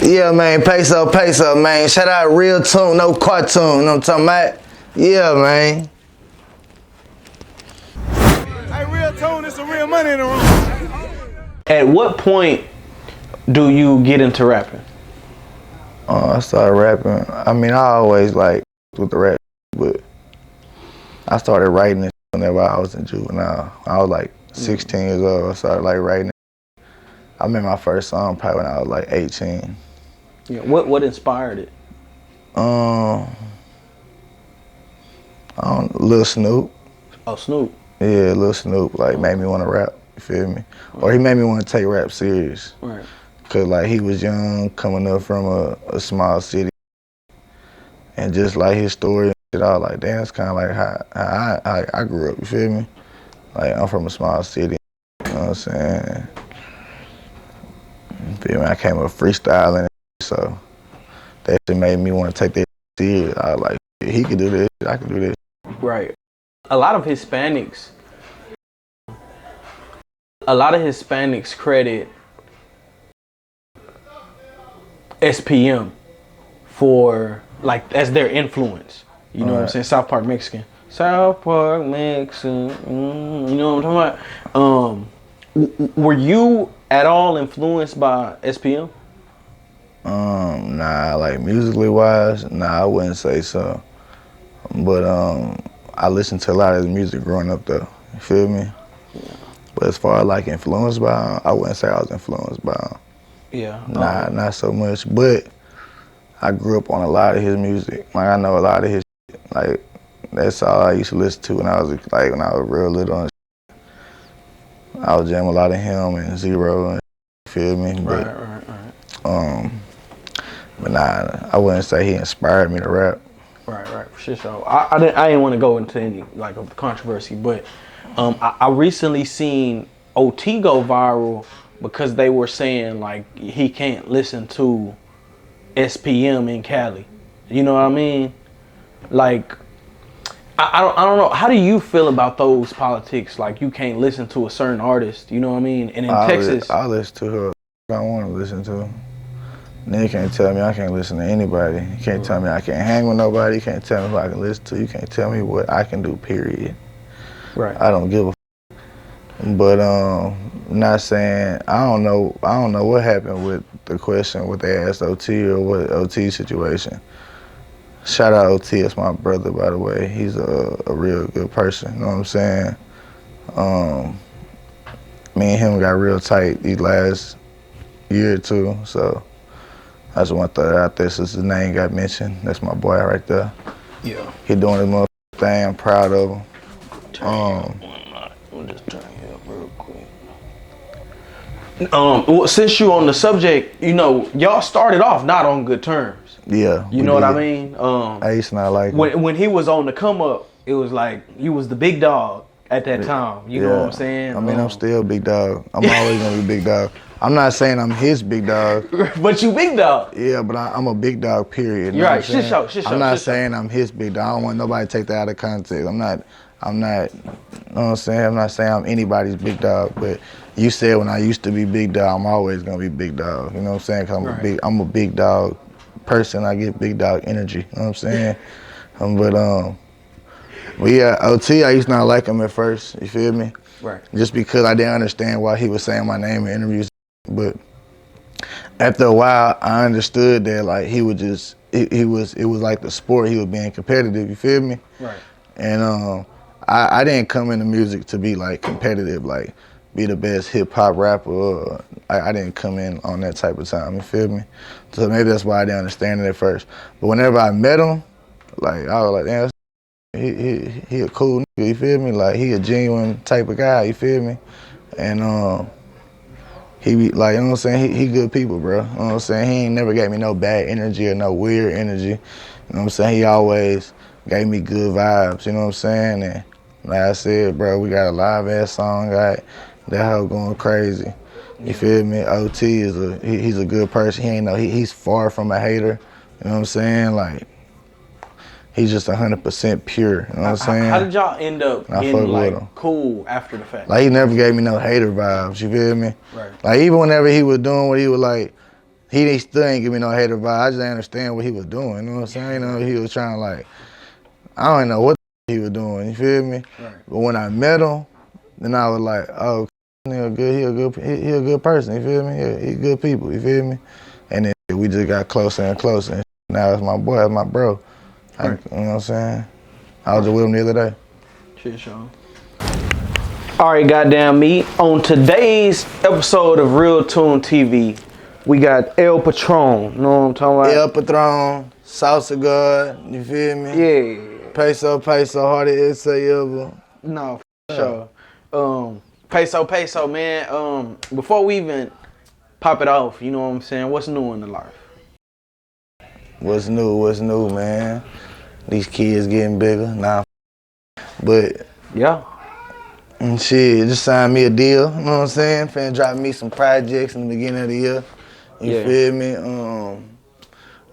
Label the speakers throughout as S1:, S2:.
S1: Yeah, man, Peso Peso, man. Shout out RealToon, no cartoon, you know what I'm talking about? Yeah, man.
S2: Hey, RealToon, it's some real money in the room.
S3: At what point do you get into rapping?
S1: I started rapping. I mean, I always like with the rap, but I started writing it whenever I was in juvenile. I was like 16 years old. I started like writing it. I made my first song probably when I was like 18.
S3: Yeah. What inspired it?
S1: Lil Snoop.
S3: Oh, Snoop.
S1: Yeah, Lil Snoop like made me want to rap. You feel me? Or he made me want to take rap serious.
S3: Right. Cause
S1: like he was young, coming up from a small city, and just like his story, and all like damn, it's kind of like how I grew up. You feel me? Like I'm from a small city. You know what I'm saying? You feel me? I came up freestyling, so that shit made me want to take that serious. I was like, he could do this, I could do this.
S3: Right. A lot of Hispanics credit SPM for like as their influence. You know what I'm saying? South Park Mexican. South Park Mexican. You know what I'm talking about? Were you at all influenced by SPM?
S1: Nah, like musically wise, nah, I wouldn't say so. But I listened to a lot of his music growing up though. You feel me? Yeah. But as far as like influenced by him, I wouldn't say I was influenced by him.
S3: Yeah.
S1: Nah, not so much. But I grew up on a lot of his music. Like I know a lot of his shit. Like that's all I used to listen to when I was real little. And I was jamming a lot of him and Zero and you feel me. But,
S3: right.
S1: But nah, I wouldn't say he inspired me to rap.
S3: Right, for sure. So I didn't want to go into any like of the controversy, but I recently seen OT go viral because they were saying like he can't listen to SPM in Cali. You know what I mean? Like I don't know. How do you feel about those politics? Like you can't listen to a certain artist. You know what I mean? And in Texas,
S1: I listen to who I want to listen to. Then you can't tell me I can't listen to anybody. You can't tell me I can't hang with nobody. You can't tell me who I can listen to. You can't tell me what I can do, period.
S3: Right.
S1: I don't give a But not saying, I don't know what happened with the question, what they asked OT or what OT situation. Shout out OT, it's my brother, by the way. He's a real good person, you know what I'm saying? Me and him got real tight these last year or two, so I just want to throw that out there since his name got mentioned. That's my boy right there.
S3: Yeah.
S1: He doing his motherfucking thing. I'm proud of him.
S3: We'll just turn you up real quick. Well, since you on the subject, you know, y'all started off not on good terms.
S1: Yeah.
S3: You know what I mean?
S1: I used to not like him.
S3: When he was on the come up, it was like you was the big dog at that time. You know what I'm saying?
S1: I mean, I'm still big dog. I'm always gonna be big dog. I'm not saying I'm his big dog.
S3: But you big dog.
S1: Yeah, but I'm a big dog, period.
S3: You're right.
S1: I'm not saying I'm his big dog. I don't want nobody to take that out of context. I'm not, you know what I'm saying? I'm not saying I'm anybody's big dog, but you said when I used to be big dog, I'm always gonna be big dog. You know what I'm saying? Cause I'm a big dog person. I get big dog energy. You know what I'm saying? But yeah, OT, I used to not like him at first. You feel me?
S3: Right.
S1: Just because I didn't understand why he was saying my name in interviews. But after a while, I understood that like he would just, it was like the sport. He was being competitive. You feel me?
S3: Right.
S1: And I didn't come into music to be like competitive, like be the best hip hop rapper. Or, I didn't come in on that type of time. You feel me? So maybe that's why I didn't understand it at first. But whenever I met him, like I was like, damn, he a cool nigga. You feel me? Like he a genuine type of guy. You feel me? And he be like, you know what I'm saying? He good people, bro. You know what I'm saying? He ain't never gave me no bad energy or no weird energy. You know what I'm saying? He always gave me good vibes, you know what I'm saying? And like I said, bro, we got a live ass song, got that hoe going crazy. You feel me? OT is he's a good person. He's far from a hater. You know what I'm saying? Like he's just 100% pure. You know what I'm saying?
S3: How did y'all end up getting like cool after the fact?
S1: Like he never gave me no hater vibes. You feel me?
S3: Right.
S1: Like even whenever he was doing what he was like, he still ain't give me no hater vibe. I just didn't understand what he was doing. You know what I'm saying? You know, he was trying to like, I don't know what he was doing. You feel me?
S3: Right.
S1: But when I met him, then I was like, oh, he a good person. You feel me? He good people. You feel me? And then we just got closer and closer. And now it's my boy, it's my bro.
S3: Right.
S1: You know what I'm saying? I was just with him the other day.
S3: Shit, Sean. All right, goddamn me. On today's episode of RealToonTV, we got El Patron. You know what I'm talking about?
S1: El Patron, Salsa God, you feel me?
S3: Yeah.
S1: Peso Peso, harder it's ever.
S3: No, for sure. Peso Peso, man. Before we even pop it off, you know what I'm saying? What's new in the life?
S1: What's new, man? These kids getting bigger, nah. But
S3: Yeah.
S1: shit, just signed me a deal, you know what I'm saying? Finna drop me some projects in the beginning of the year. You feel me?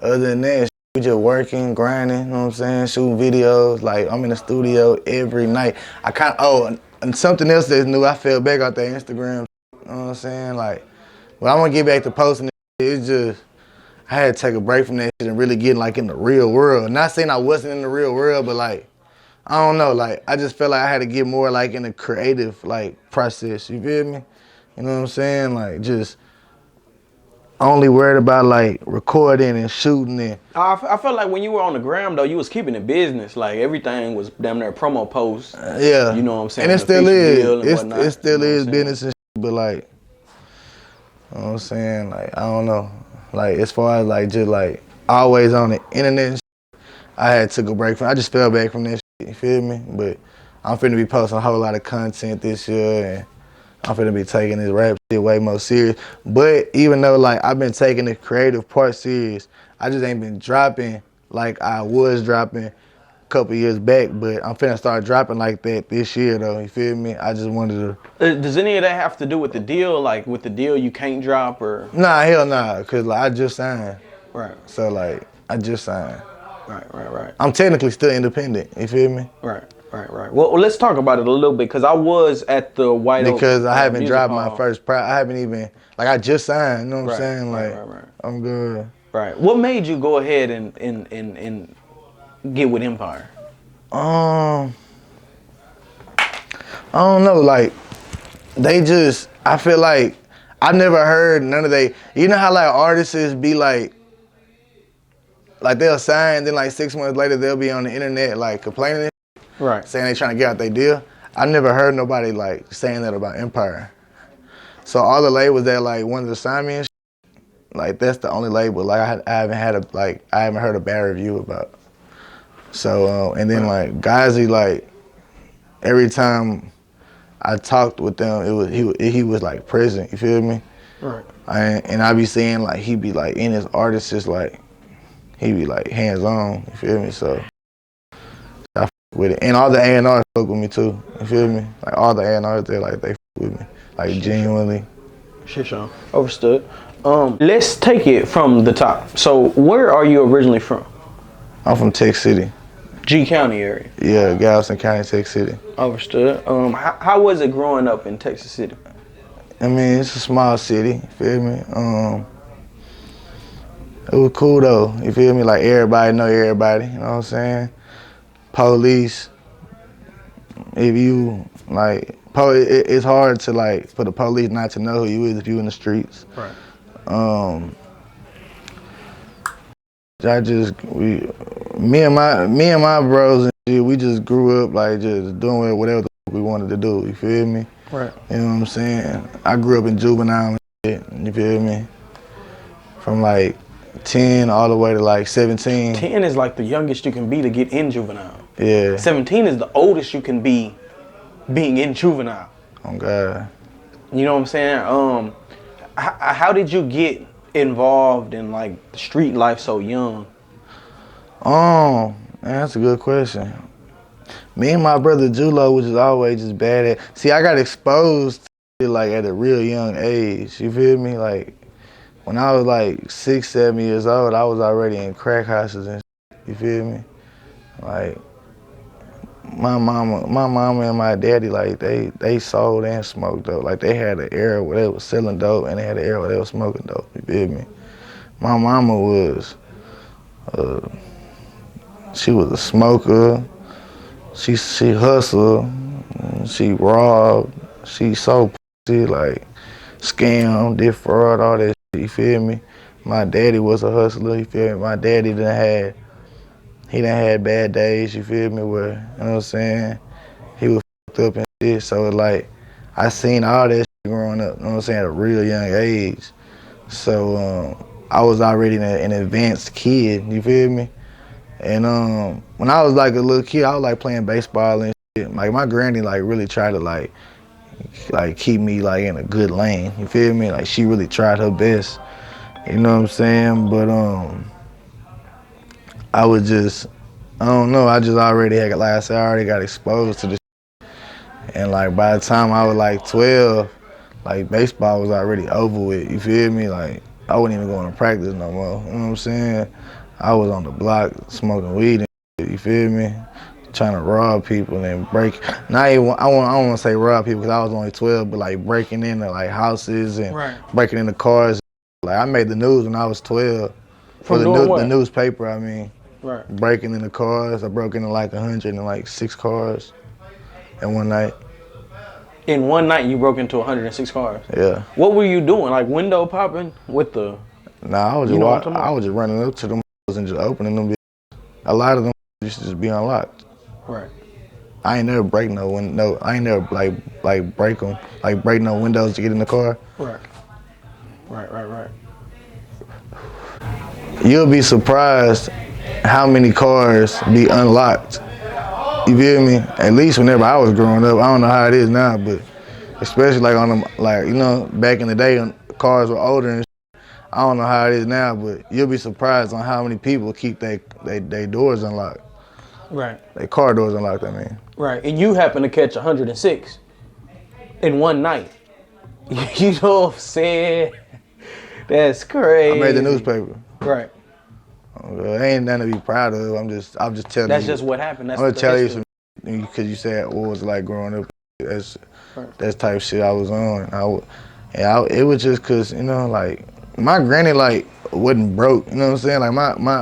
S1: Other than that, we just working, grinding, you know what I'm saying? Shooting videos, like I'm in the studio every night. And something else that's new, I fell back out that Instagram, you know what I'm saying? Like, but I'm gonna get back to posting it. It's just, I had to take a break from that shit and really get like in the real world. Not saying I wasn't in the real world, but like, I don't know, like I just felt like I had to get more like in the creative like process, you feel me? You know what I'm saying? Like just only worried about like recording and shooting and
S3: I felt like when you were on the gram though, you was keeping it business. Like everything was damn near promo posts.
S1: yeah.
S3: You know what I'm saying?
S1: And it still is. It still
S3: you know
S1: is business and shit, but like, you know what I'm saying? Like, I don't know. Like as far as like just like always on the internet and shit, I had took a break from I just fell back from that shit. You feel me? But I'm finna be posting a whole lot of content this year, and I'm finna be taking this rap shit way more serious. But even though like I've been taking the creative part serious, I just ain't been dropping like I was dropping a couple years back. But I'm finna start dropping like that this year though. You feel me? I just wanted to.
S3: Does any of that have to do with the deal? Like with the deal, you can't drop or?
S1: Nah, hell nah, cause like I just signed.
S3: Right.
S1: So like I just signed.
S3: Right.
S1: I'm technically still independent. You feel me?
S3: Right. Well, let's talk about it a little bit because I was at the White Oak.
S1: Because I haven't
S3: Music
S1: dropped
S3: Hall.
S1: my first I haven't even like I just signed. You know what I'm saying? Like
S3: Right.
S1: I'm good.
S3: Right. What made you go ahead and get with Empire?
S1: I don't know. Like they just I feel like I've never heard none of they. You know how like artists be like they'll sign, then like 6 months later they'll be on the internet like complaining,
S3: Right.
S1: saying they trying to get out their deal. I never heard nobody like saying that about Empire. So all the labels that like wanted to sign me and shit, like that's the only label like I haven't heard a bad review about. So and then like Gazi, like every time I talked with them, he was like present. You feel me?
S3: Right.
S1: And I be seeing like he be like in his artist just like he be like hands on. You feel me? So I fuck with it, and all the A&Rs fuck with me too. You feel me? Like all the A&Rs there, like they fuck with me, like genuinely.
S3: Shit, Sean. Overstood. Let's take it from the top. So, where are you originally from?
S1: I'm from Texas City.
S3: G County area.
S1: Yeah, Galveston County, Texas City.
S3: Overstood. How was it growing up in Texas City?
S1: I mean, it's a small city. You feel me? It was cool though. You feel me? Like everybody know everybody. You know what I'm saying? Police. If you like, it's hard to like for the police not to know who you is if you in the streets.
S3: Right.
S1: Me and my bros and shit, we just grew up like just doing whatever the fuck we wanted to do. You feel me?
S3: Right.
S1: You know what I'm saying? I grew up in juvenile and shit. You feel me? From like 10 all the way to like 17.
S3: 10 is like the youngest you can be to get in juvenile.
S1: Yeah.
S3: 17 is the oldest you can be being in juvenile.
S1: Oh God.
S3: You know what I'm saying? How did you get involved in like the street life so young?
S1: Man, that's a good question. Me and my brother Julo, which is always just bad at. See, I got exposed to it like at a real young age. You feel me? Like when I was like 6, 7 years old, I was already in crack houses and shit. You feel me? Like my mama and my daddy, like they sold and smoked dope. Like they had an era where they was selling dope and they had an era where they was smoking dope. You feel me? My mama was, she was a smoker. She hustled. She robbed. She so pussy, like scam, did fraud, all that shit, you feel me? My daddy was a hustler, you feel me? My daddy he done had bad days, you feel me? Where, you know what I'm saying? He was fucked up and shit. So it's like, I seen all that shit growing up, you know what I'm saying, at a real young age. So I was already an advanced kid, you feel me? And when I was like a little kid, I was like playing baseball and shit. Like my granny like really tried to like keep me like in a good lane, you feel me? Like she really tried her best, you know what I'm saying? But I was just, I don't know, I just already had, like I said, I already got exposed to this. And like by the time I was like 12, like baseball was already over with, you feel me? Like I wasn't even going to practice no more, you know what I'm saying? I was on the block smoking weed and shit, you feel me? Trying to rob people and break. Not even, I don't want to say rob people because I was only 12, but like breaking into like houses and breaking into cars. Like I made the news when I was 12. For the newspaper, I mean.
S3: Right.
S1: Breaking into cars. I broke into like 106 cars in one night.
S3: In one night, you broke into 106 cars?
S1: Yeah.
S3: What were you doing? Like window popping with the...
S1: Nah, I was just running up to them and just opening them. A lot of them used to just be unlocked.
S3: Right.
S1: I ain't never break no window. I ain't never like break them, like break no windows to get in the car.
S3: Right. Right.
S1: You'll be surprised how many cars be unlocked. You feel me? At least whenever I was growing up, I don't know how it is now, but especially like on them, like you know, back in the day, when cars were older and shit, I don't know how it is now, but you'll be surprised on how many people keep they doors unlocked.
S3: Right.
S1: Their car doors unlocked, I mean.
S3: Right, and you happen to catch 106 in one night. You know what I'm saying? That's crazy.
S1: I made the newspaper.
S3: Right.
S1: It ain't nothing to be proud of. I'm just telling you.
S3: That's just what happened. That's
S1: I'm gonna tell you some because you said what was it like growing up. That's type of shit I was on. It was just cause you know like my granny like wasn't broke. You know what I'm saying? Like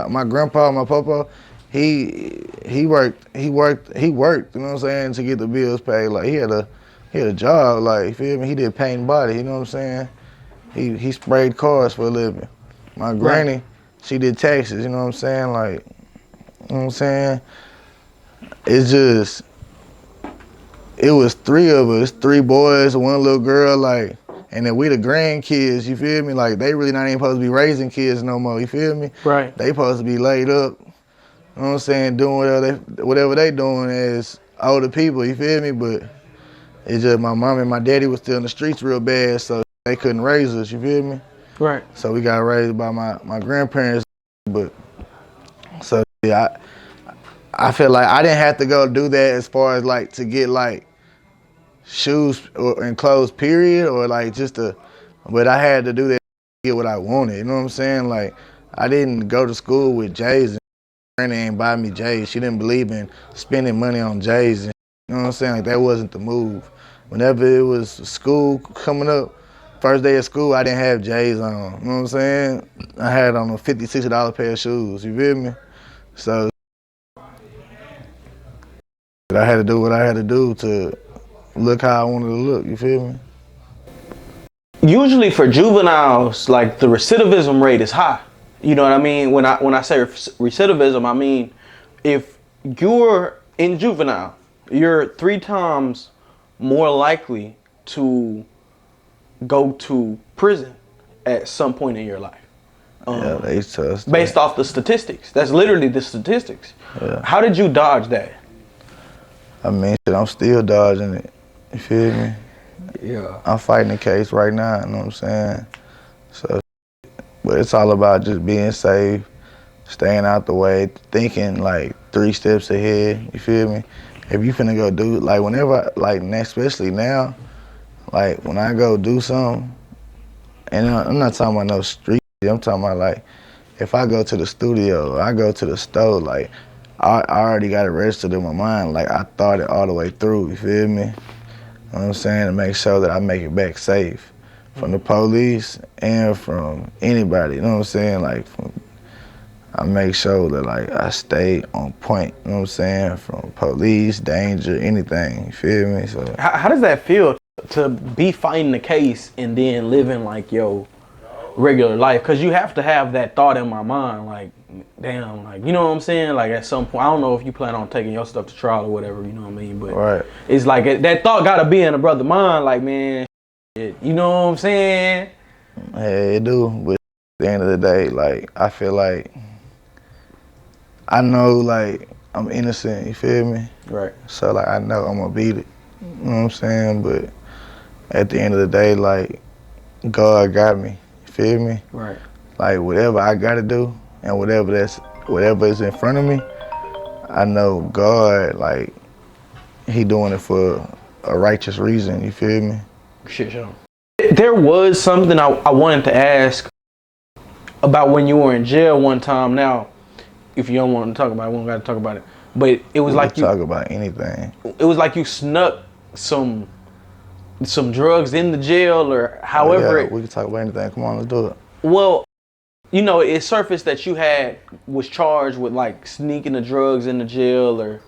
S1: my grandpa, my papa, he worked. You know what I'm saying, to get the bills paid. Like he had a job. Like you feel me? He did paint and body. You know what I'm saying? He sprayed cars for a living. My granny, she did taxes. You know what I'm saying? Like, you know what I'm saying? It's just, it was three of us, 3 boys, 1 little girl. Like, and then we the grandkids. You feel me? Like they really not even supposed to be raising kids no more. You feel me?
S3: Right.
S1: They supposed to be laid up. You know what I'm saying? Doing whatever they doing as older people, you feel me? But it's just my mom and my daddy was still in the streets real bad, so they couldn't raise us, you feel me?
S3: Right.
S1: So we got raised by my grandparents, but so yeah, I feel like I didn't have to go do that as far as like to get like shoes and clothes, period, or like just to, but I had to do that to get what I wanted, you know what I'm saying? Like I didn't go to school with J's. Granny ain't buy me J's. She didn't believe in spending money on J's. And, you know what I'm saying? Like that wasn't the move. Whenever it was school coming up, first day of school, I didn't have J's on. You know what I'm saying? I had on a $50, $60 pair of shoes. You feel me? So I had to do what I had to do to look how I wanted to look. You feel me?
S3: Usually for juveniles, like the recidivism rate is high. You know what I mean? When I say recidivism, I mean if you're in juvenile, you're 3 times more likely to go to prison at some point in your life.
S1: Yeah, they test.
S3: Based off the statistics. That's literally the statistics.
S1: Yeah.
S3: How did you dodge that?
S1: I mean, shit, I'm still dodging it. You feel me?
S3: Yeah.
S1: I'm fighting the case right now, you know what I'm saying? So, but it's all about just being safe, staying out the way, thinking like 3 steps ahead, you feel me? If you finna go do, like whenever, like especially now, like when I go do something, and I'm not talking about no street, I'm talking about like, if I go to the studio, I go to the store, like I already got it registered in my mind, like I thought it all the way through, you feel me? You know what I'm saying? To make sure that I make it back safe. from the police and from anybody. You know what I'm saying? Like, I make sure that like I stay on point. You know what I'm saying? From police, danger, anything. You feel me? So
S3: How does that feel to be fighting the case and then living like your regular life? Because you have to have that thought in my mind, like, damn, like, you know what I'm saying? Like, at some point, I don't know if you plan on taking your stuff to trial or whatever, you know what I mean? But
S1: right.
S3: it's like that thought got to be in a brother's mind, like, man, shit, you know what I'm saying?
S1: Hey, it do. But at the end of the day, like, I feel like I know, like, I'm innocent. You feel me?
S3: Right.
S1: So like I know I'm gonna beat it. You know what I'm saying? But at the end of the day, like, God got me. You feel me?
S3: Right.
S1: Like, whatever I gotta do and whatever is in front of me, I know God, like, he doing it for a righteous reason. You feel me?
S3: Shit, show. There was something I wanted to ask about when you were in jail one time. Now, if you don't want to talk about it, we don't got to talk about it. But it was like you
S1: talk about anything.
S3: It was like you snuck some drugs in the jail, or however.
S1: Yeah, we can talk about anything. Come on, let's do it.
S3: Well, you know, it surfaced that you was charged with like sneaking the drugs in the jail or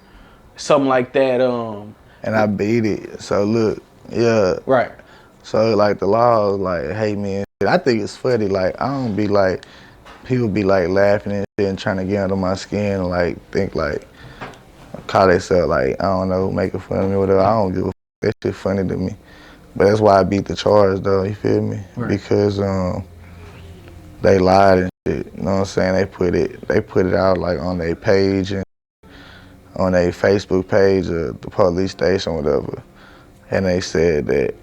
S3: something like that.
S1: And I beat it. So look, yeah.
S3: Right.
S1: So like the law like hate me and shit. I think it's funny. Like I don't be like, people be like laughing and shit and trying to get under my skin and like think like, call themselves like, I don't know, making fun of me or whatever. I don't give a f. That shit funny to me. But that's why I beat the charge though, you feel me?
S3: Right.
S1: Because they lied and shit. You know what I'm saying? They put it out like on their page and on their Facebook page of the police station or whatever. And they said that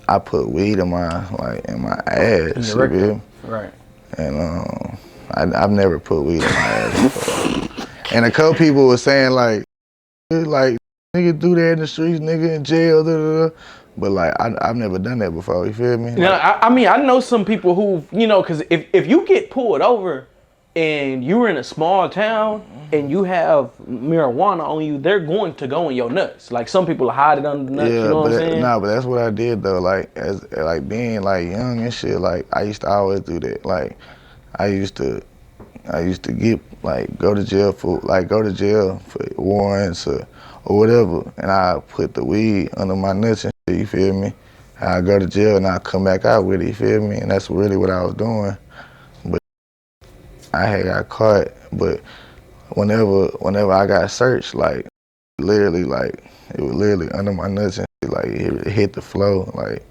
S1: I put weed in my ass.
S3: In your rectum. Right.
S1: And I've never put weed in my ass before. And a couple people were saying like nigga do that in the streets, nigga in jail, da, da, da. But like I've never done that before. You feel me?
S3: Yeah, like, I mean, I know some people who, you know, because if you get pulled over and you're in a small town and you have marijuana on you, they're going to go in your nuts. Like some people hide it under the nuts.
S1: Yeah,
S3: you know what I'm saying?
S1: Nah, but that's what I did though. Like as like being like young and shit. Like I used to always do that. Like I used to get like go to jail for warrants or whatever, and I put the weed under my nuts and shit. You feel me? I go to jail and I come back out with it. You feel me? And that's really what I was doing. But I had got caught. But whenever I got searched, like literally, like it was literally under my nuts and shit. Like it hit the floor. Like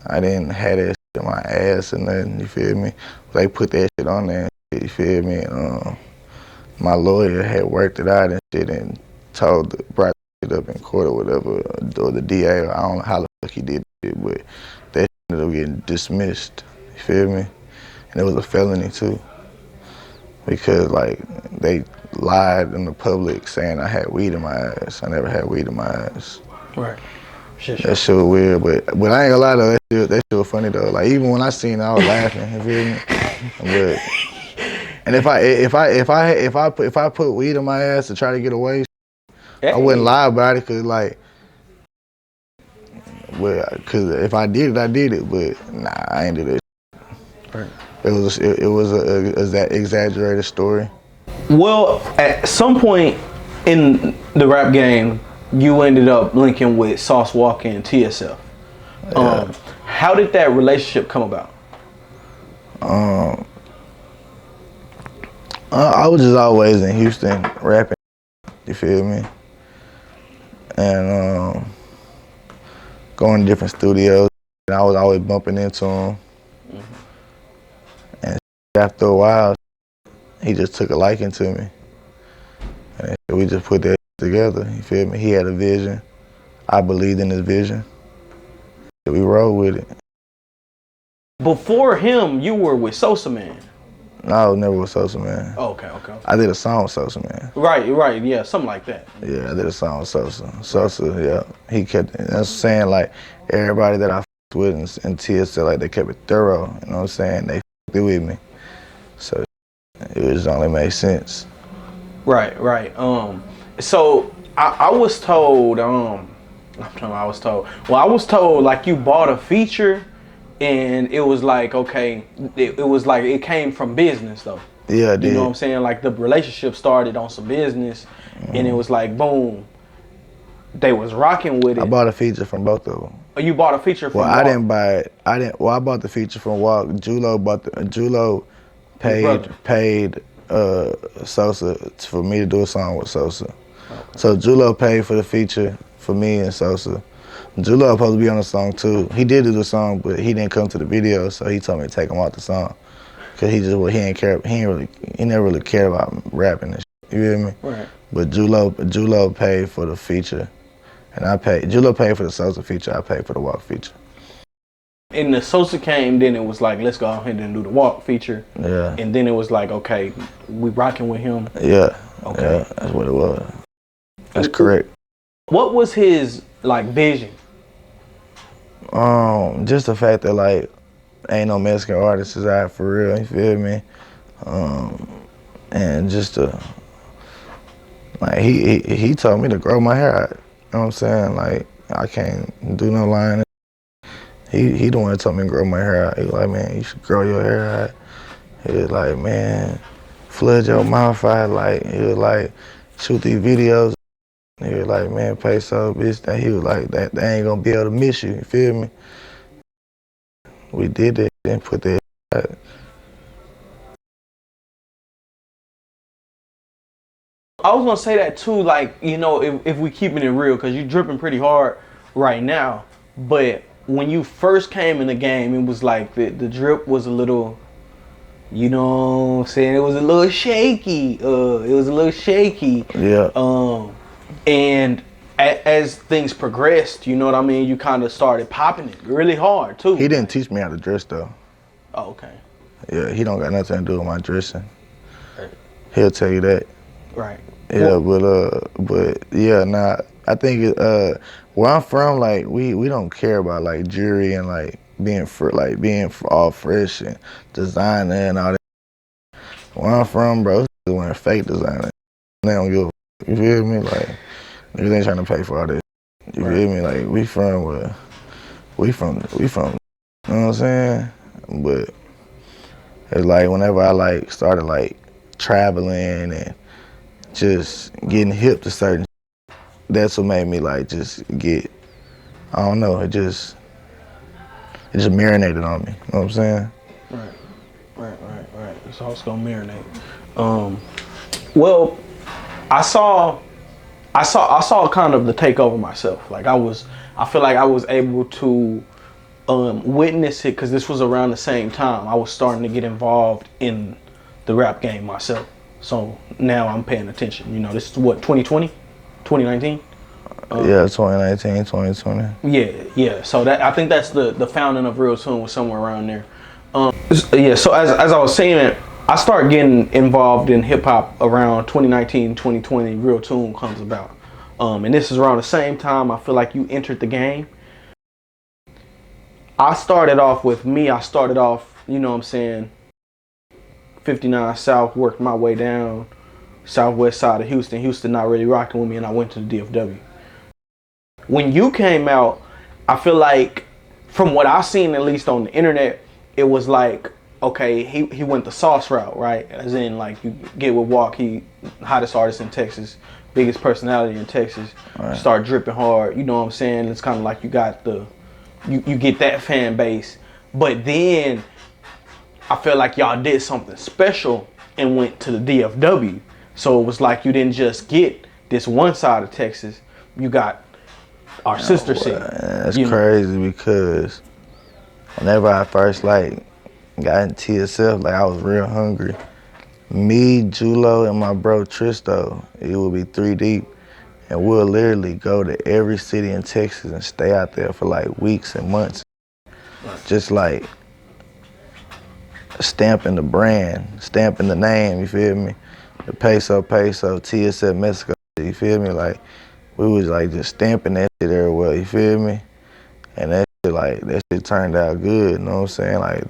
S1: I didn't have that shit in my ass or nothing. You feel me? They put that shit on there. You feel me? My lawyer had worked it out and shit and brought it up in court or whatever, or the DA, or I don't know how the fuck he did it, but that ended up getting dismissed. You feel me? And it was a felony too, because like they lied in the public saying I had weed in my ass. I never had weed in my ass.
S3: Right.
S1: That shit was weird, but I ain't gonna lie though, that shit was funny though. Like even when I seen it, I was laughing. You feel me? But and if I put weed in my ass to try to get away, I wouldn't lie about it, cause like, cause if I did it, I did it. But nah, I ain't do that.
S3: Right.
S1: It was that exaggerated story.
S3: Well, at some point in the rap game, you ended up linking with Sauce Walka and TSF.
S1: Yeah.
S3: How did that relationship come about?
S1: I was just always in Houston rapping. You feel me? And going to different studios, and I was always bumping into him. And after a while, he just took a liking to me. And we just put that together, you feel me? He had a vision. I believed in his vision. We rolled with it.
S3: Before him, you were with Sosa Man.
S1: No, I was never with Sosa Man.
S3: Oh, okay.
S1: I did a song with Sosa Man.
S3: Right, yeah, something like that.
S1: Yeah, I did a song with Sosa. Sosa, yeah, he kept it. That's saying like everybody that I f***ed with in TSL, like they kept it thorough. You know what I'm saying? They f***ed it with me. So it just only made sense.
S3: Right. So I was told, I was told like you bought a feature and it was like, okay, it was like it came from business though.
S1: Yeah,
S3: You know what I'm saying? Like the relationship started on some business, and it was like boom, they was rocking with it.
S1: I bought a feature from both of them.
S3: Oh, you bought a feature from?
S1: Well, I didn't buy it. Well, I bought the feature from Walka. Julo paid Sosa for me to do a song with Sosa. Okay. So Julo paid for the feature for me and Sosa. Julo was supposed to be on the song too. He did do the song, but he didn't come to the video, so he told me to take him off the song. Cause he didn't care. He never really cared about rapping and shit. You feel me?
S3: Right.
S1: But Julo paid for the feature, and Julo paid for the Sosa feature. I paid for the Walk feature.
S3: And the Sosa came, then it was like, let's go ahead and do the Walk feature.
S1: Yeah.
S3: And then it was like, okay, we rocking with him.
S1: Yeah.
S3: Okay.
S1: Yeah, that's what it was. That's correct.
S3: What was his like vision?
S1: Just the fact that like ain't no Mexican artists is out for real. You feel me? And just like he told me to grow my hair out. You know what I'm saying? Like I can't do no line. He the one that told me to grow my hair out. He was like, man, you should grow your hair out. He was like, man, flood your mouth out. Like he was like, shoot these videos. He was like, man, Peso, bitch. That he was like, that they ain't gonna be able to miss you. You feel me? We did that and put that out.
S3: I was gonna say that too, like, you know, if we keeping it real, cause you dripping pretty hard right now. But when you first came in the game, it was like the drip was a little, you know what I'm saying? It was a little shaky.
S1: Yeah.
S3: And as things progressed, you know what I mean, you kind of started popping it really hard too.
S1: He didn't teach me how to dress though.
S3: Oh, okay.
S1: Yeah, he don't got nothing to do with my dressing.
S3: Right.
S1: He'll tell you that.
S3: Right.
S1: Yeah, but yeah, nah. I think where I'm from, like we don't care about like jewelry and like being all fresh and designer and all that. Where I'm from, bro, is wearing fake designer. They don't give a fuck. You feel me? Like niggas ain't trying to pay for all this. You feel me? Like we from. You know what I'm saying? But it's like whenever I like started like traveling and just getting hip to certain, that's what made me like just get, I don't know, it just marinated on me. You know what I'm saying?
S3: Right. It's also gonna marinate. Well, I saw kind of the takeover myself. Like I feel like I was able to witness it because this was around the same time I was starting to get involved in the rap game myself. So now I'm paying attention. You know, this is what, 2020, 2019?
S1: Yeah, 2019, 2020.
S3: Yeah. So that, I think that's the founding of RealToon was somewhere around there. Yeah. So as I was saying, I started getting involved in hip hop around 2019, 2020. RealToon comes about, and this is around the same time I feel like you entered the game. I started off, you know what I'm saying, 59 South, worked my way down southwest side of Houston. Houston not really rocking with me, and I went to the DFW. When you came out, I feel like, from what I've seen at least on the internet, it was like, okay, he went the sauce route, right? As in, like, you get with Walk, he hottest artist in Texas, biggest personality in Texas, right. Start dripping hard, you know what I'm saying? It's kind of like you got you get that fan base, but then I feel like y'all did something special and went to the DFW. So it was like you didn't just get this one side of Texas, you got our sister city.
S1: That's crazy because whenever I first like got into TSF, like I was real hungry. Me, Julo, and my bro Tristo, it would be 3 deep, and we'll literally go to every city in Texas and stay out there for like weeks and months, just like stamping the brand, stamping the name, you feel me? The Peso Peso, TSF Mexico, you feel me? Like, we was like just stamping that shit everywhere, you feel me? And that shit turned out good, you know what I'm saying? Like,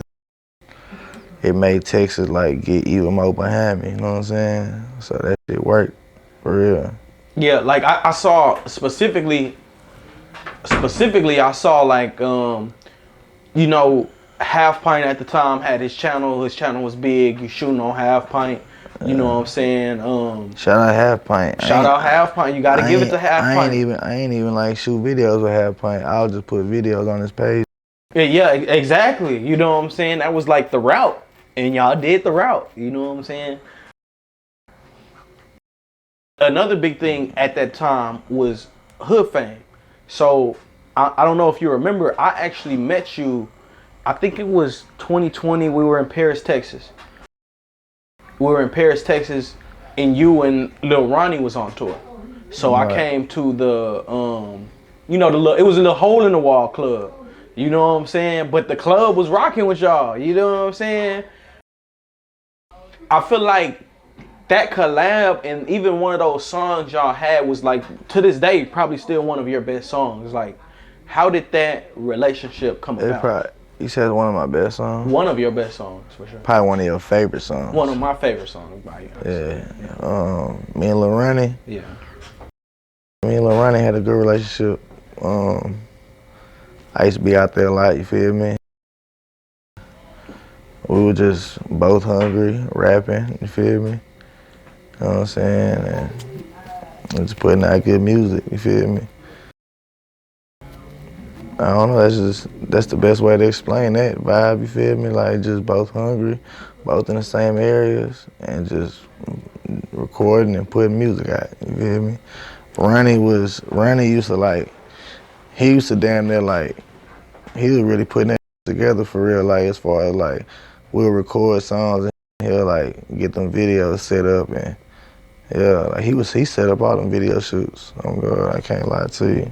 S1: it made Texas like get even more behind me, you know what I'm saying? So that shit worked, for real.
S3: Yeah, like I saw specifically I saw like, you know, Half Pint at the time had his channel. His channel was big. You shooting on Half Pint. You know what I'm saying?
S1: Shout out Half Pint.
S3: Shout out Half Pint. You got to give it to Half Pint.
S1: I ain't even like shoot videos with Half Pint. I'll just put videos on his page.
S3: Yeah, exactly. You know what I'm saying? That was like the route. And y'all did the route. You know what I'm saying? Another big thing at that time was hood fame. So I don't know if you remember, I actually met you, I think it was 2020. We were in Paris, Texas. And you and Lil Ronnie was on tour. So I came to the, it was a little hole in the wall club. You know what I'm saying? But the club was rocking with y'all. You know what I'm saying? I feel like that collab and even one of those songs y'all had was like, to this day, probably still one of your best songs. Like, how did that relationship come about?
S1: You said one of my best songs?
S3: One of your best songs, for sure.
S1: Probably one of your favorite songs.
S3: One of my favorite songs, by you.
S1: Yeah. Me and Lil Ronnie.
S3: Yeah.
S1: Me and Lil Ronnie had a good relationship. I used to be out there a lot, you feel me? We were just both hungry, rapping, you feel me? You know what I'm saying? And just putting out good music, you feel me? I don't know, that's the best way to explain that vibe, you feel me? Like just both hungry, both in the same areas, and just recording and putting music out, you feel me? Ronnie used to he used to damn near he was really putting that together for real, like as far as like, we'll record songs and he'll get them videos set up and he set up all them video shoots. Oh God, I can't lie to you.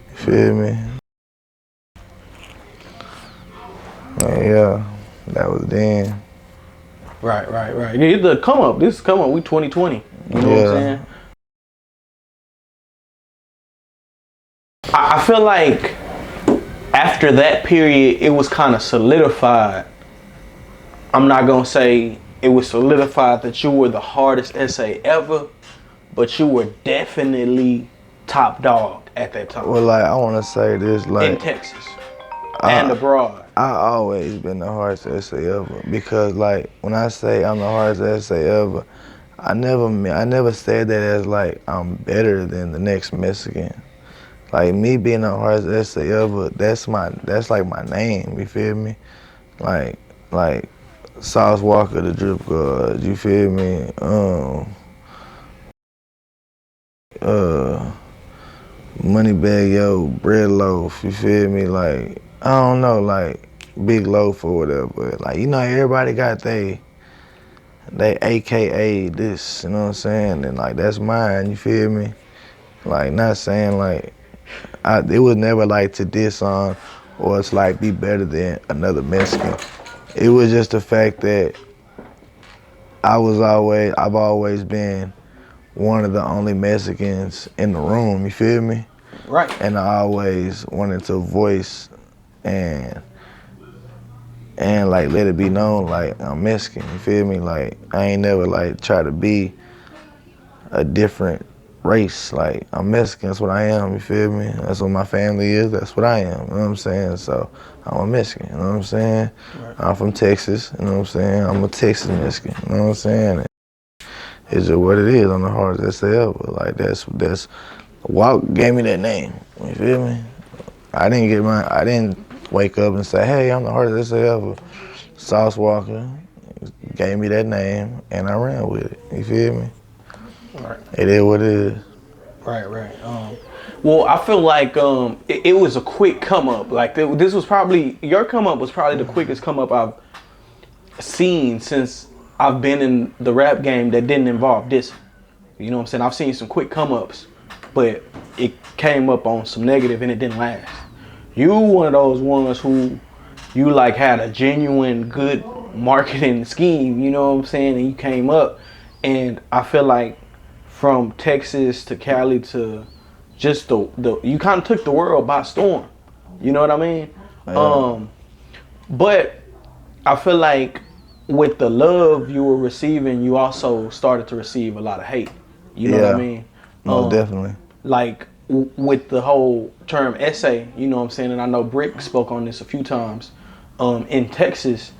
S1: You feel me? Yeah, that was then.
S3: Right. Yeah, the come up. This is come up. We 2020. You know what I'm saying? I feel like after that period, it was kind of solidified. I'm not gonna say it was solidified that you were the hardest essay ever, but you were definitely top dog at that time.
S1: Well, I want to say this,
S3: in Texas and abroad.
S1: I always been the hardest essay ever because, when I say I'm the hardest essay ever, I never said that as I'm better than the next Mexican. Like me being the hardest essay ever, that's like my name. You feel me? Like Sauce Walka, the drip guard. You feel me? Moneybag Yo, Bread Loaf. You feel me? I don't know, Big Loaf or whatever. Everybody got they AKA this. You know what I'm saying? And that's mine. You feel me? Not saying it was never to diss on or to be better than another Mexican. It was just the fact that I've always been one of the only Mexicans in the room, you feel me?
S3: Right.
S1: And I always wanted to voice and let it be known I'm Mexican, you feel me? I ain't never try to be a different race. I'm Mexican, that's what I am, you feel me? That's what my family is, that's what I am, you know what I'm saying? So I'm a Mexican, you know what I'm saying? Right. I'm from Texas, you know what I'm saying? I'm a Texas Mexican, you know what I'm saying? It's just what it is. I'm the hardest essay ever. That's Walka gave me that name, you feel me? I didn't wake up and say, hey, I'm the hardest essay ever. Sauce Walka gave me that name and I ran with it, you feel me? Right. It is what it is.
S3: Right. Well, I feel like it was a quick come up. This was probably, your come up was probably the quickest come up I've seen since I've been in the rap game that didn't involve this. You know what I'm saying? I've seen some quick come ups, but it came up on some negative and it didn't last. You one of those ones who you had a genuine good marketing scheme, you know what I'm saying? And you came up, and I feel like from Texas to Cali to just the you kind of took the world by storm. You know what I mean? Yeah. But I feel like with the love you were receiving, you also started to receive a lot of hate. You know what I mean?
S1: No, definitely.
S3: With the whole term essay, you know what I'm saying? And I know Brick spoke on this a few times. in Texas,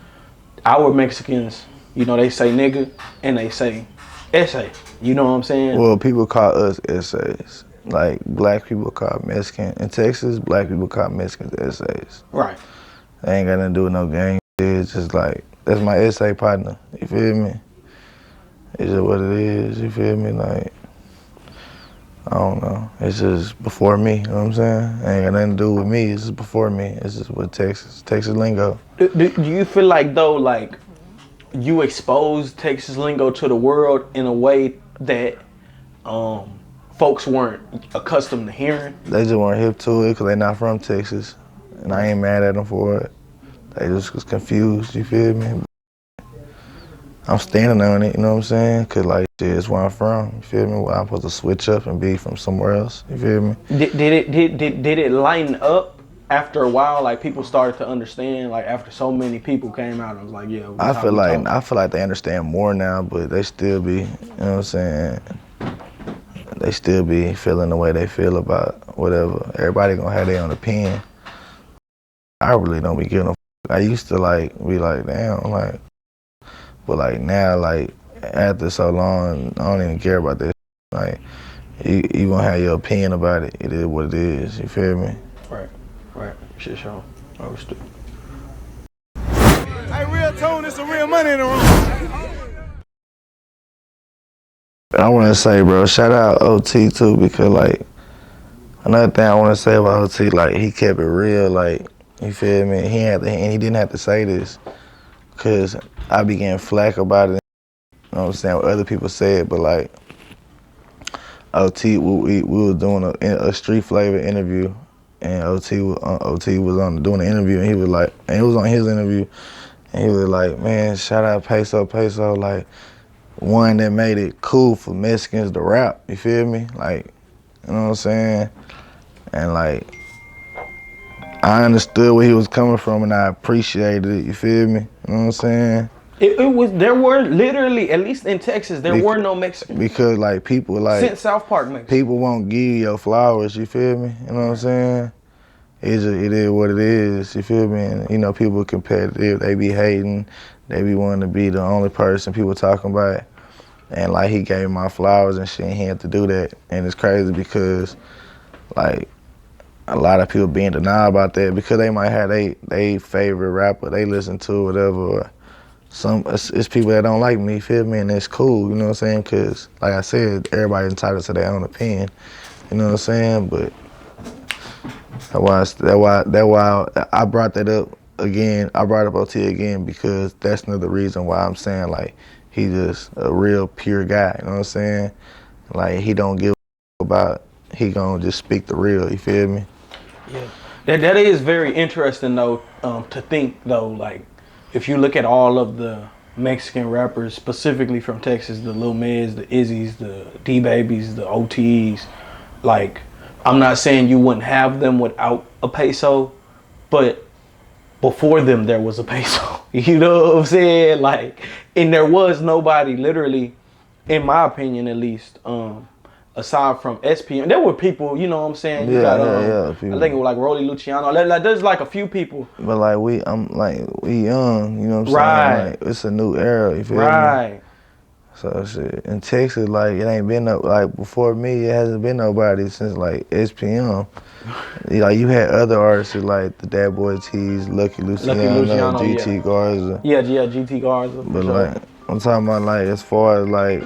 S3: our Mexicans, you know, they say nigga and they say essay. You know what I'm saying?
S1: Well, people call us essays. Like black people call Mexican in Texas. Black people call Mexicans essays.
S3: Right.
S1: They ain't got nothing to do with no gang. It's just like that's my essay partner. You feel me? It's just what it is. You feel me? Like I don't know. It's just before me. You know what I'm saying? It ain't got nothing to do with me. It's just before me. It's just with Texas lingo.
S3: Do you feel like though, like you exposed Texas lingo to the world in a way that folks weren't accustomed to hearing?
S1: They just weren't hip to it because they not from Texas, and I ain't mad at them for it. They just was confused. You feel me? I'm standing on it, you know what I'm saying? Cause like shit, it's where I'm from. You feel me? Well, I'm supposed to switch up and be from somewhere else. You feel me?
S3: Did it lighten up after a while? Like people started to understand. Like after so many people came out, and was like, yeah.
S1: I feel like they understand more now, but they still be, you know what I'm saying? They still be feeling the way they feel about whatever. Everybody gonna have their own opinion. I really don't be giving a. I used to like be like, damn, like. But like now, like after so long, I don't even care about this. Like you gonna have your opinion about it. It is what it is. You feel me?
S3: Right. Shit, show. Understood.
S2: Hey, RealToon, it's some real money in the room.
S1: I want to say, bro, shout out OT too, because like another thing I want to say about OT, like he kept it real. Like you feel me? And he didn't have to say this, cause I be getting flack about it. You know what I'm saying? What other people said, but like OT, we was doing a street flavor interview, and OT was on doing the interview, and he was like, and it was on his interview, and he was like, man, shout out Peso Peso, like one that made it cool for Mexicans to rap. You feel me? Like, you know what I'm saying? And like, I understood where he was coming from, and I appreciated it. You feel me? You know what I'm saying?
S3: There were literally, at least in Texas, there were no Mexicans.
S1: Because like people like
S3: since South Park Mexican.
S1: People won't give you your flowers, you feel me? You know what I'm saying? It is what it is, you feel me? And you know, people are competitive, they be hating, they be wanting to be the only person people talking about. And like he gave my flowers and shit, and he had to do that. And it's crazy because like a lot of people being denied about that because they might have they favorite rapper they listen to, whatever. Or it's people that don't like me, feel me, and it's cool, you know what I'm saying? Cause like I said, everybody's entitled to their own opinion, you know what I'm saying? But that's why I brought that up again. I brought up OT again because that's another reason why I'm saying like he just a real pure guy, you know what I'm saying? Like he don't give about, he gonna just speak the real, you feel me?
S3: Yeah, that is very interesting though, to think though, like if you look at all of the Mexican rappers, specifically from Texas, the Lil Miz, the Izzies, the D-Babies, the OTs, like I'm not saying you wouldn't have them without a peso, but before them there was a peso. You know what I'm saying? Like, and there was nobody literally, in my opinion at least, aside from SPM, there were people, you know what I'm saying? You got, I think it was like Rolly Luciano. Like, there's like a few people.
S1: But like we young, you know what I'm
S3: Right.
S1: saying? Like it's a new era, you feel me?
S3: Right.
S1: So shit, in Texas, like it ain't been like before me, it hasn't been nobody since like SPM. Like you had other artists like the Dad Boy T's, Lucky Luciano, GT
S3: yeah.
S1: Garza.
S3: Yeah, GT Garza.
S1: But like I'm talking about like as far as like.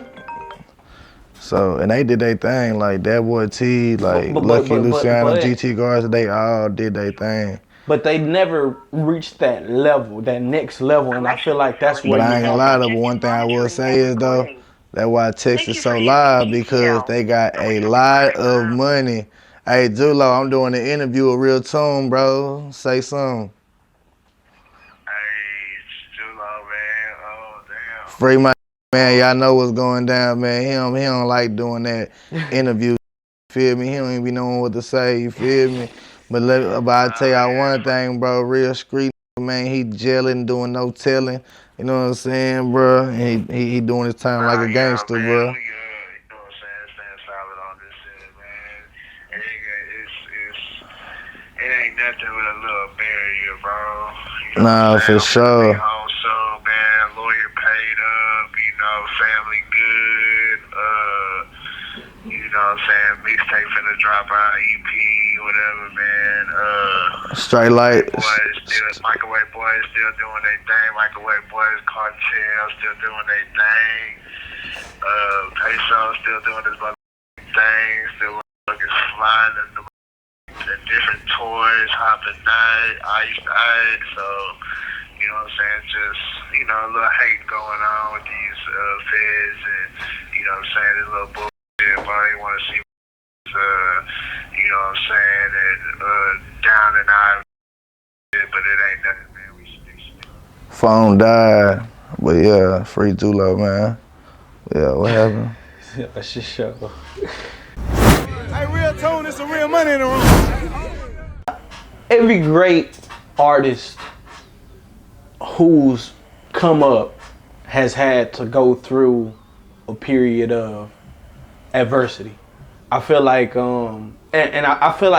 S1: So, and they did their thing, like that boy T, like Lucky Luciano, GT Garza, they all did their thing.
S3: But they never reached that level, that next level, and I feel like that's where.
S1: But I ain't gonna lie though, but one thing I will say is though, that's why Texas so live, because they got a lot of money. Hey, Julo, I'm doing an interview with RealToon, bro. Say something.
S4: Hey, Julo, man. Oh, damn.
S1: Free my man, y'all know what's going down, man. He don't like doing that interview. You feel me? He don't even be knowing what to say. You feel me? But I tell y'all one thing, bro. Real street man, he gelling, doing no telling. You know what I'm saying, bro? And he doing his time like a gangster, bro.
S4: We good. You know what I'm saying? Staying solid on this shit, man. It ain't nothing with a little barrier, bro. You
S1: Nah, for sure.
S4: Home soon, man. Lawyer paid up, family good. You know what I'm saying? Mixtape finna drop out, EP, whatever, man.
S1: Straight light.
S4: Microwave Boys still doing their thing. Microwave Boys, Cartel still doing their thing. Peso still doing his thing. Still looking flying and different toys, hopping night, ice. So, you know what I'm saying? Just, a little hate going on with these feds and, you know what I'm saying? This little bullshit, but I didn't want to see, you know what I'm saying? And down and out, but it ain't nothing, man. We still.
S1: Phone died. But yeah, free Zulo, man. Yeah, what happened?
S3: That's just show.
S2: Hey, RealToon, there's some real money in the room.
S3: Every great artist who's come up has had to go through a period of adversity. I feel like, I feel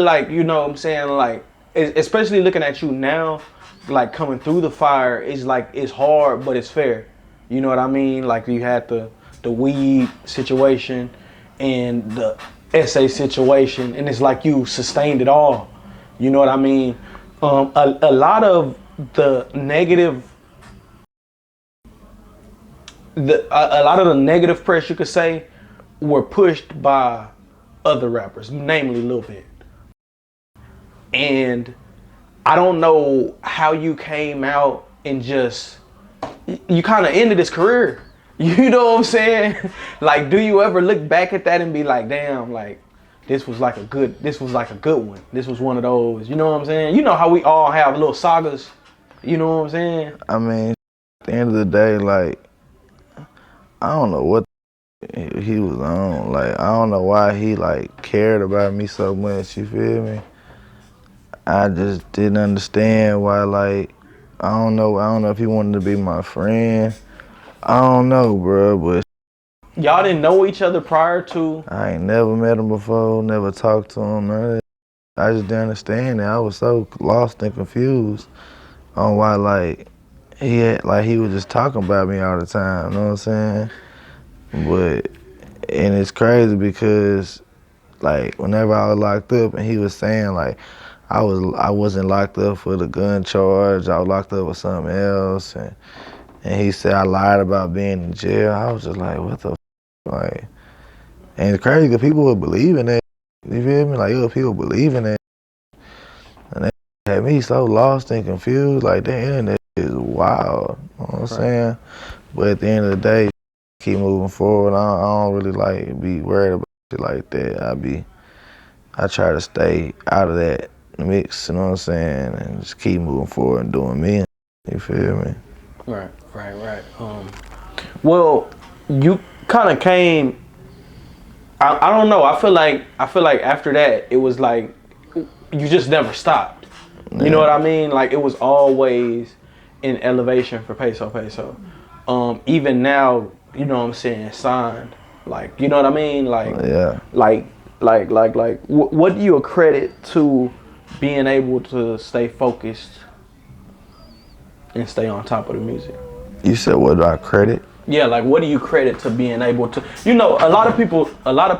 S3: like, you know what I'm saying, like, especially looking at you now, like coming through the fire is like, it's hard, but it's fair. You know what I mean? Like you had the weed situation and the essay situation, and it's like you sustained it all. You know what I mean? A lot of the negative, a lot of the negative press, you could say, were pushed by other rappers, namely Lil Bit. And I don't know how you came out and just, you kind of ended his career. You know what I'm saying? Like, do you ever look back at that and be like, damn, like, this was like a good one. This was one of those, you know what I'm saying? You know how we all have little sagas, you know what I'm saying?
S1: I mean, at the end of the day, like, I don't know what he was on. Like, I don't know why he, like, cared about me so much, you feel me? I just didn't understand why, like, I don't know if he wanted to be my friend. I don't know, bro, but
S3: Y'all didn't know each other prior to?
S1: I ain't never met him before, never talked to him, none of that. I just didn't understand it. I was so lost and confused on why, like, he was just talking about me all the time, you know what I'm saying? And it's crazy because, like, whenever I was locked up and he was saying, like, I wasn't locked up for the gun charge, I was locked up for something else, and he said I lied about being in jail. I was just like, what the like, and it's crazy because people would believe in that. You feel me? Like, people believe in that. And that had me so lost and confused. Like, the internet is wild. You know what I'm saying? But at the end of the day, keep moving forward. I don't really, like, be worried about shit like that. I try to stay out of that mix, you know what I'm saying? And just keep moving forward and doing me. You feel me?
S3: Right. Well, you kind of came. I don't know. I feel like after that, it was like you just never stopped. Yeah. You know what I mean? Like it was always in elevation for Peso Peso. Even now, you know what I'm saying, signed. Like, you know what I mean? Like,
S1: yeah.
S3: Like, what do you accredit to being able to stay focused and stay on top of the music?
S1: You said, what do I credit?
S3: Yeah, like what do you credit to being able to, you know, a lot of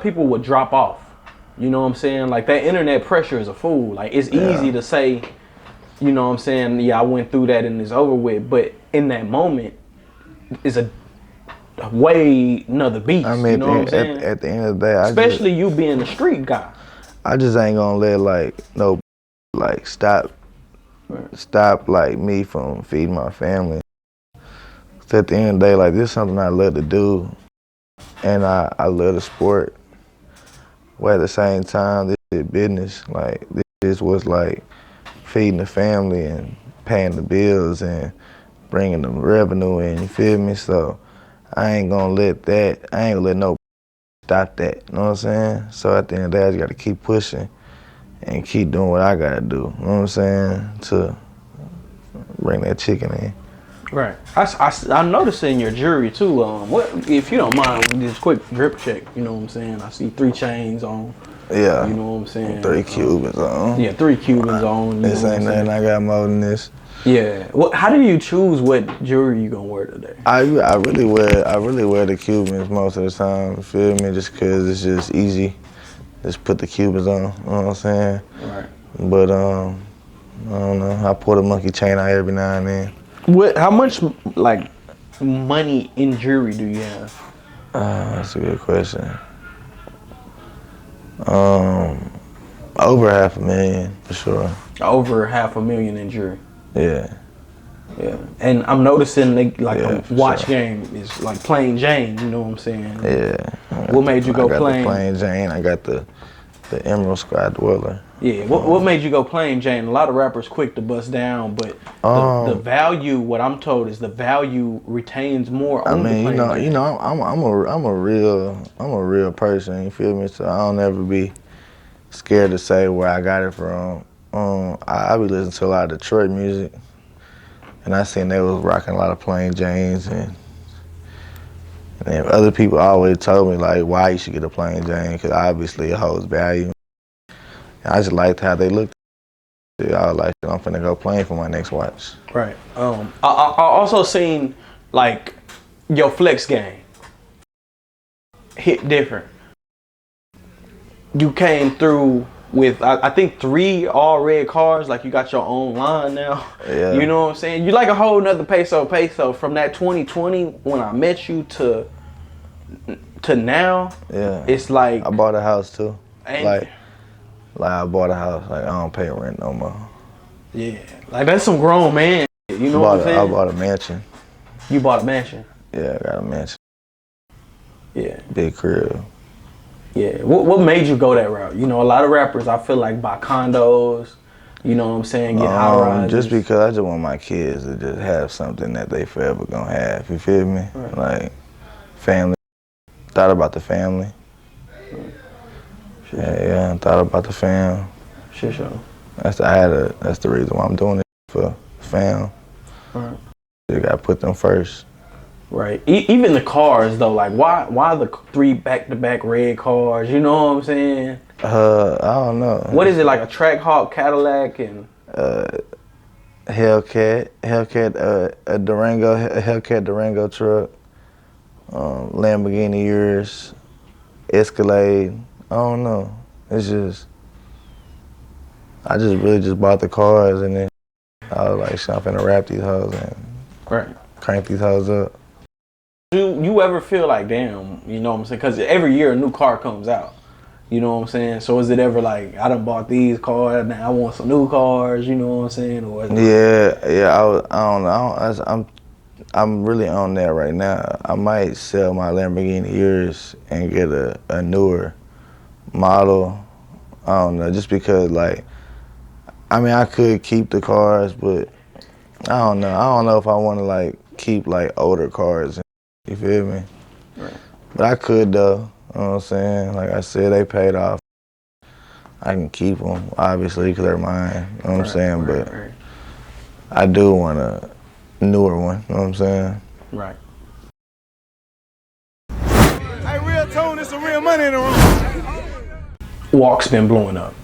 S3: people would drop off. You know what I'm saying? Like that internet pressure is a fool. Like it's easy to say, you know what I'm saying, yeah, I went through that and it's over with. But in that moment is a way another beast.
S1: I mean,
S3: you know what I'm saying?
S1: At the end of the day,
S3: especially you being a street guy.
S1: I just ain't gonna let stop like me from feeding my family. At the end of the day, like, this is something I love to do, and I love the sport. But at the same time, this is business. Like, this was like feeding the family and paying the bills and bringing the revenue in, you feel me? So I ain't gonna let no stop that, you know what I'm saying? So at the end of the day, I just gotta keep pushing and keep doing what I gotta do, you know what I'm saying, to bring that chicken in.
S3: Right. I noticed in your jewelry too. What, if you don't mind, just quick drip check. You know what I'm saying? I see 3 chains on.
S1: Yeah.
S3: You know what I'm saying?
S1: 3 Cubans on.
S3: Yeah, 3 Cubans on.
S1: This ain't nothing I got more than this.
S3: Yeah. Well, how do you choose what jewelry you gonna wear today?
S1: I really wear the Cubans most of the time. You feel me? Just cause it's just easy. Just put the Cubans on. You know what I'm saying?
S3: Right.
S1: But I don't know. I pull the monkey chain out every now and then.
S3: What? How much like money in jewelry do you have?
S1: That's a good question. Over $500,000 for sure.
S3: Over $500,000 in jewelry.
S1: Yeah.
S3: Yeah, and I'm noticing they like
S1: Yeah,
S3: a watch
S1: sure.
S3: game is like plain Jane. You know what I'm saying?
S1: Yeah.
S3: What made you go
S1: I got
S3: plain?
S1: the plain Jane. I got the Emerald Sky Dweller.
S3: Yeah. What made you go plain Jane? A lot of rappers quick to bust down, but the value. What I'm told is the value retains more.
S1: I
S3: On
S1: mean,
S3: the plain Jane.
S1: I'm a real person. You feel me? So I don't ever be scared to say where I got it from. I be listening to a lot of Detroit music, and I seen they was rocking a lot of plain Janes, and other people always told me like why you should get a plain Jane, because obviously it holds value. And I just liked how they looked. I was like, I'm finna go plain for my next watch.
S3: Right. I also seen like your flex game hit different. You came through with I think 3 all red cars. Like you got your own line now.
S1: Yeah.
S3: You know what I'm saying? You like a whole nother Peso Peso from that 2020 when I met you to now.
S1: Yeah.
S3: It's like
S1: I bought a house too.
S3: And,
S1: Like I bought a house. Like I don't pay rent no more.
S3: yeah, like that's some grown man. You know what I'm saying?
S1: I bought a mansion.
S3: You bought a mansion.
S1: Yeah, I got a mansion.
S3: Yeah.
S1: Big crib.
S3: Yeah. What made you go that route? You know, a lot of rappers I feel like buy condos. You know what I'm saying? Get high rises.
S1: Just because I just want my kids to just have something that they forever gonna have. You feel me?
S3: Right.
S1: Like family. Thought about the family.
S3: Right.
S1: Yeah, I thought about the fam.
S3: Shit show.
S1: That's the reason why I'm doing it, for fam.
S3: Right.
S1: You gotta put them first.
S3: Right. Even the cars though, like why the 3 back-to-back red cars? You know what I'm saying?
S1: I don't know.
S3: What is it, like a Trackhawk Cadillac and
S1: Hellcat, a Hellcat Durango truck, Lamborghini Urus, Escalade. I don't know. It's just, I just really just bought the cars, and then I was like, shit, I'm finna wrap these hoes and
S3: right.
S1: crank these hoes up.
S3: Do you ever feel like, damn, you know what I'm saying? Because every year a new car comes out. You know what I'm saying? So is it ever like, I done bought these cars, now I want some new cars, you know what I'm saying? Or
S1: Yeah, I don't know. I'm really on that right now. I might sell my Lamborghini Urus and get a newer model. I don't know, just because like, I mean, I could keep the cars, but I don't know. I don't know if I want to like keep like older cars. You feel me?
S3: Right.
S1: But I could though. You know what I'm saying? Like I said, they paid off. I can keep them, obviously, because they're mine. You know what I'm saying? But I do want a newer one. You know what I'm saying?
S3: Right.
S2: Hey, RealToon, it's some real money in the room.
S3: Walk's been blowing up.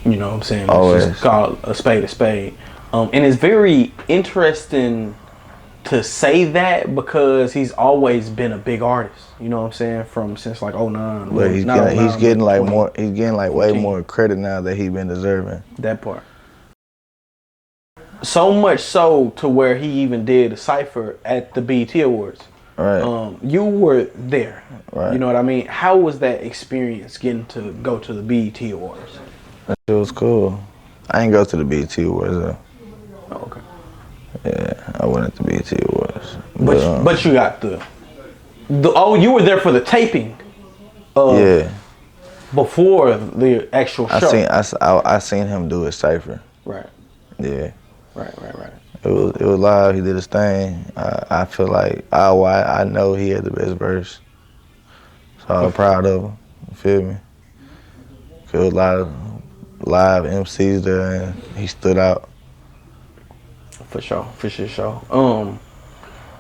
S3: You know what I'm saying?
S1: Always.
S3: Let's just call a spade a spade. And it's very interesting to say that because he's always been a big artist. You know what I'm saying? Since like 09.
S1: But he's getting like more. He's getting like way more credit now that he's been deserving.
S3: That part. So much so to where he even did a cipher at the BET Awards.
S1: Right.
S3: You were there.
S1: Right.
S3: You know what I mean? How was that experience getting to go to the BET Awards?
S1: That shit was cool. I ain't go to the BET Awards though.
S3: Oh, okay.
S1: Yeah, I went at the BET Awards.
S3: But you got the you were there for the taping.
S1: Yeah.
S3: Before the actual show.
S1: I seen him do his cipher.
S3: Right.
S1: Yeah.
S3: Right.
S1: It was live. He did his thing. I feel like I know he had the best verse, so I'm proud of him. You feel me? Cause a lot of live MCs there, and he stood out.
S3: For sure.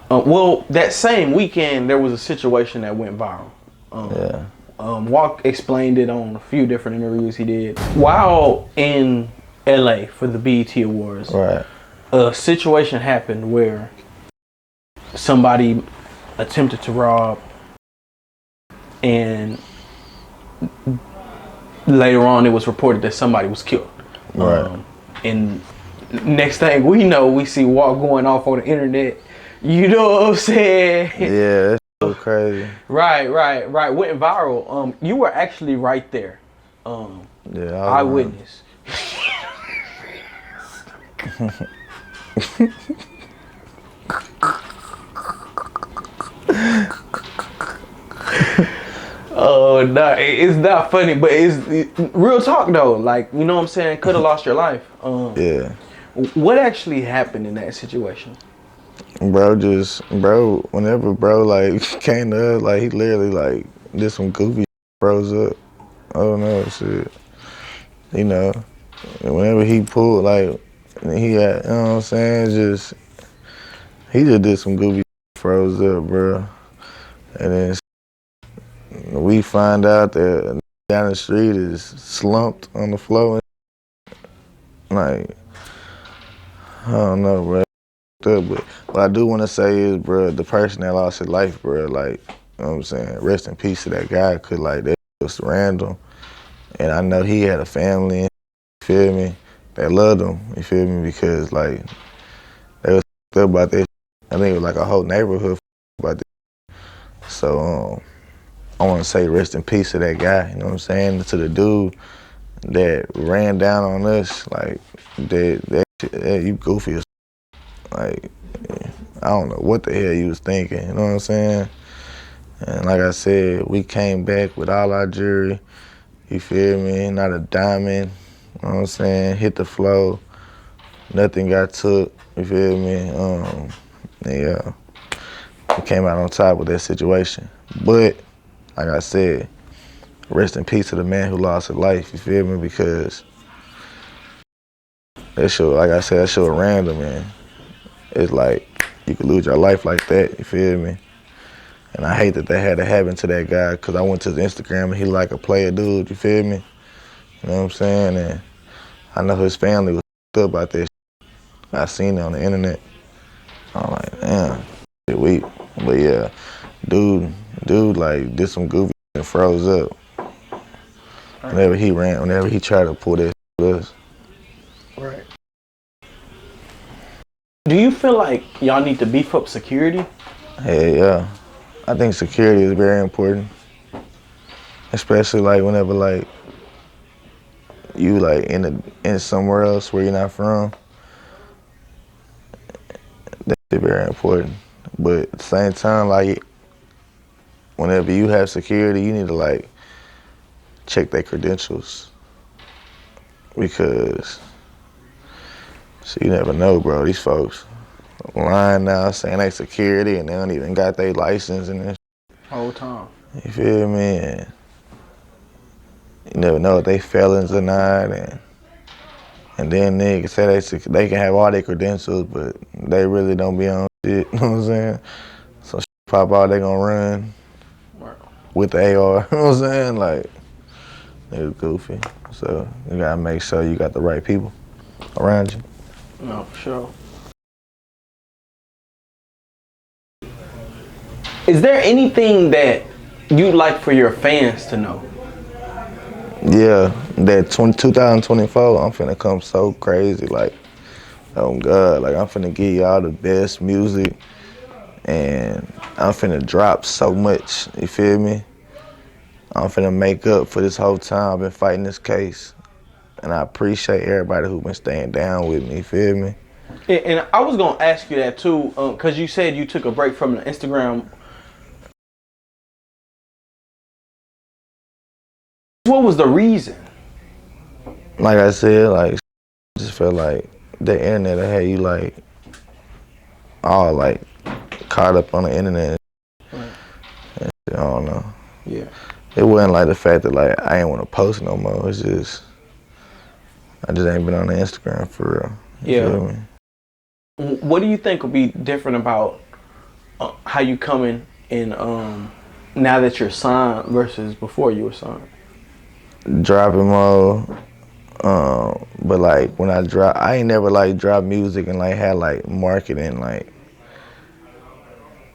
S3: Well, that same weekend there was a situation that went viral.
S1: Yeah.
S3: Walk explained it on a few different interviews he did while in LA for the BET Awards.
S1: Right.
S3: a situation happened where somebody attempted to rob, and later on it was reported that somebody was killed.
S1: Right.
S3: And next thing we know, we see Walk going off on the internet. You know what I'm saying?
S1: Yeah, that's so crazy.
S3: Right. Went viral. You were actually right there.
S1: Yeah,
S3: Eyewitness. Oh no, it's not funny, but it's real talk though. Like, you know what I'm saying? Could have lost your life.
S1: Yeah.
S3: What actually happened in that situation?
S1: Bro, whenever bro like came to us, like he literally like did some goofy froze up. Oh no, shit. You know, and whenever he pulled, like he had, you know what I'm saying, he just did some goofy froze up, bro. And then we find out that down the street is slumped on the floor. Like, I don't know, bro. But what I do want to say is, bro, the person that lost his life, bro, like, you know what I'm saying, rest in peace to that guy, cause like that was random. And I know he had a family, you feel me, that loved him, you feel me, because like, they was up about that. I think it was like a whole neighborhood about that. So, I want to say rest in peace to that guy, you know what I'm saying, to the dude that ran down on us, like, that shit, you goofy as like, I don't know what the hell you was thinking, you know what I'm saying? And like I said, we came back with all our jewelry, you feel me? Not a diamond, you know what I'm saying? Hit the floor, nothing got took, you feel me? Yeah, we came out on top with that situation. But, like I said, rest in peace to the man who lost his life, you feel me? Because that shit, like I said, that shit was random, man. It's like, you could lose your life like that, you feel me? And I hate that had to happen to that guy, because I went to his Instagram and he like a player dude, you feel me? You know what I'm saying? And I know his family was up about that shit. I seen it on the internet. I'm like, damn, shit weak. But yeah, dude like did some goofy and froze up. Whenever he tried to pull that shit with us.
S3: Right. Do you feel like y'all need to beef up security?
S1: Hey, yeah. I think security is very important. Especially like whenever like you like in somewhere else where you're not from. That's very important. But at the same time, like whenever you have security, you need to like check their credentials. Because so you never know, bro. These folks lying now saying they security and they don't even got their license and this
S3: Whole time.
S1: you feel me? And you never know if they felons or not, and then niggas say they can have all their credentials, but they really don't be on shit. You know what I'm saying? So shit pop out, they gonna run with the AR. You know what I'm saying? Like, it's goofy. So you gotta make sure you got the right people around you.
S3: No, for sure. Is there anything that you'd like for your fans to know?
S1: Yeah, that 2024, I'm finna come so crazy. Like, oh God, like I'm finna give y'all the best music, and I'm finna drop so much. You feel me? I'm finna make up for this whole time I've been fighting this case, and I appreciate everybody who been staying down with me. You feel me?
S3: And I was gonna ask you that too, cause you said you took a break from the Instagram. What was the reason?
S1: Like I said, like I just felt like the internet had you like all like caught up on the internet.
S3: Right.
S1: And I don't know.
S3: Yeah.
S1: It wasn't like the fact that like I ain't want to post no more. It's just I just ain't been on the Instagram for real. You feel me?
S3: What do you think would be different about how you coming in now that you're signed versus before you were signed?
S1: Dropping more, But like when I drop, I ain't never like drop music and like had like marketing like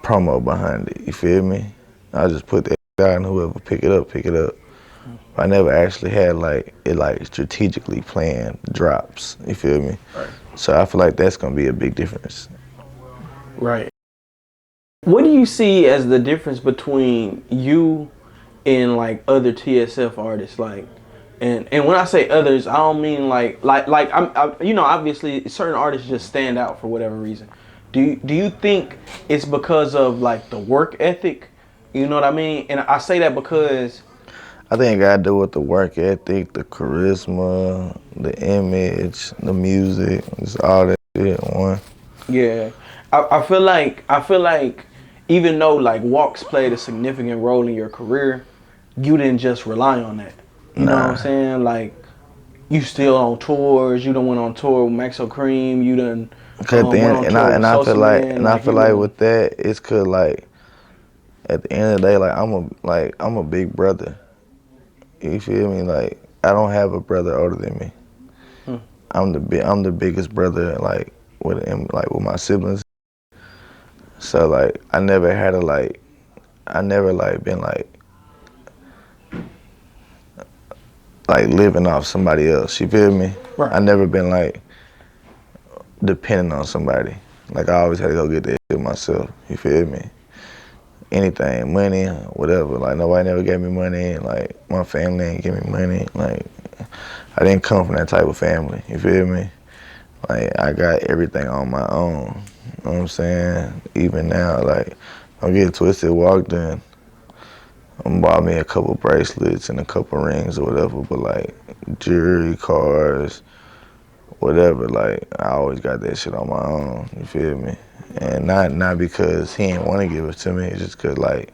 S1: promo behind it. You feel me? I just put that out and whoever pick it up, pick it up. I never actually had like it like strategically planned drops. You feel me?
S3: Right.
S1: So I feel like that's gonna be a big difference.
S3: Right. What do you see as the difference between you and like other TSF artists? Like, and when I say others, I don't mean like you know, obviously certain artists just stand out for whatever reason. Do you think it's because of like the work ethic? You know what I mean? And I say that because
S1: I think it got to do with the work ethic, the charisma, the image, the music, just all that shit in one.
S3: yeah, I feel like even though like walks played a significant role in your career, you didn't just rely on that. You know what I'm saying? Like you still on tours. You done went on tour with Maxo Cream. You done
S1: Cause at the
S3: went
S1: end,
S3: on
S1: and
S3: tour with
S1: I feel
S3: Sosa
S1: like,
S3: Man.
S1: and I feel like
S3: you
S1: with that, it's cause like at the end of the day, like I'm a big brother. You feel me? Like I don't have a brother older than me. I'm the biggest brother like with my siblings. So like I never had a like I never like been like living off somebody else. You feel me?
S3: Right.
S1: I never been like depending on somebody. Like I always had to go get that shit myself. You feel me? Anything, money, whatever. Like nobody never gave me money. Like my family ain't give me money. Like I didn't come from that type of family. You feel me? Like I got everything on my own. You know what I'm saying? Even now, like I'm getting twisted, walked in. Bought me a couple bracelets and a couple rings or whatever, but like jewelry, cars, whatever, like I always got that shit on my own, you feel me? And not because he didn't want to give it to me, it's just cause like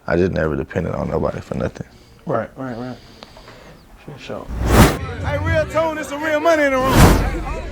S1: I just never depended on nobody for nothing.
S3: Right. For sure.
S2: Hey, RealToon, it's some real money in the room.